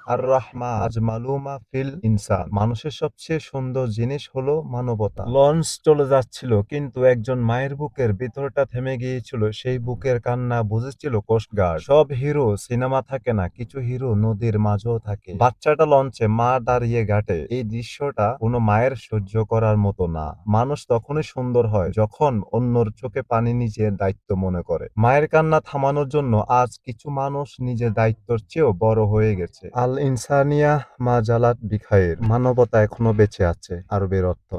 আর রাহমা আজমালু মা ফিল ইনসান। মানুষের সবচেয়ে সুন্দর জিনিস হলো মানবতা। লঞ্চ চলে যাচ্ছিল, কিন্তু একজন মায়ের বুকের ভিতরটা থেমে গিয়েছিল। সেই বুকের কান্না বুঝেছিল কোস্টগার্ড। সব হিরো সিনেমা থাকে না, কিছু হিরো নদীর মাঝেও থাকে। বাচ্চাটা লঞ্চে, মা দাঁড়িয়ে ঘাটে। এই দৃশ্যটা কোনো মায়ের সহ্য করার মতো না। মানুষ তখনই সুন্দর হয় যখন অন্যর চোখে পানি নিজের দায়িত্ব মনে করে। মায়ের কান্না থামানোর জন্য আজ কিছু মানুষ নিজের দায়িত্বের চেয়েও বড় হয়ে গেছে। আল ইনসানিয়া মা জালাত বিখায়ের। মানবতা এখনো বেঁচে আছে। আরবের অর্থ।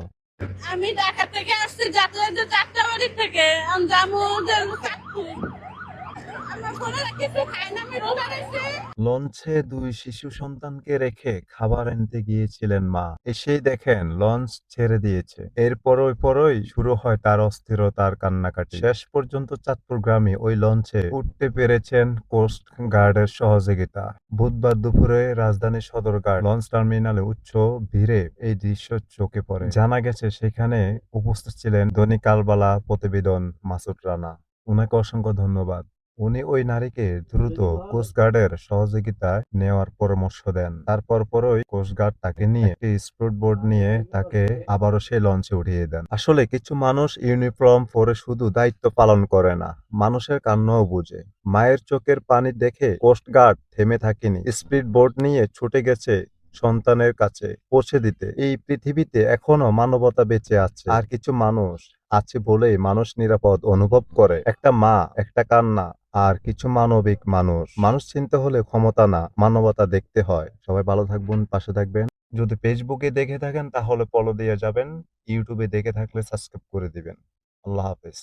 আমি ঢাকা থেকে আসছি যাতায়াতের 4টা বাড়ি থেকে জামুদের আমার কোনো কিছু খাই না, আমি রোজা রেখে। লঞ্চে দুই শিশু সন্তানকে রেখে খাবার আনতে গিয়েছিলেন মা। এসেই দেখেন লঞ্চ ছেড়ে দিয়েছে। এর পরই শুরু হয় তার অস্থিরতার কান্নাকাটি। শেষ পর্যন্ত চাঁদপুর গ্রামে ওই লঞ্চে উঠতে পেরেছেন কোস্ট গার্ডের সহযোগিতা। বুধবার দুপুরে রাজধানীর সদরঘাট লঞ্চ টার্মিনালে উচ্চ ভিড়ে এই দৃশ্য চোখে পড়ে। জানা গেছে সেখানে উপস্থিত ছিলেন দৈনিক কালবালা প্রতিবেদন মাসুদ রানা। উনাকে অসংখ্য ধন্যবাদ। উনি ওই নারীকে দ্রুত কোস্টগার্ডের সহযোগিতায় নেওয়ার পরামর্শ দেন। তারপরই কোস্টগার্ড তাকে নিয়ে একটি স্পিড বোট নিয়ে তাকে আবারও সেই লঞ্চে উঠিয়ে দেন। আসলে কিছু মানুষ ইউনিফর্ম পরে শুধু দায়িত্ব পালন করে না, মানুষের কান্নাও বুঝে। মায়ের চোখের পানি দেখে কোস্টগার্ড থেমে থাকেনি, স্পিড বোট নিয়ে ছুটে গেছে সন্তানের কাছে পৌঁছে দিতে। এই পৃথিবীতে এখনো মানবতা বেঁচে আছে, আর কিছু মানুষ আছে বলেই মানুষ নিরাপদ অনুভব করে। একটা মা, একটা কান্না, আর কিছু মানবিক মানুষ। মানুষ চিনতে হলে ক্ষমতা না, মানবতা দেখতে হয়। সবাই ভালো থাকবেন, পাশে থাকবেন। যদি ফেসবুকে দেখে থাকেন তাহলে ফলো দিয়ে যাবেন। ইউটিউবে দেখে থাকলে সাবস্ক্রাইব করে দিবেন। আল্লাহ হাফেজ।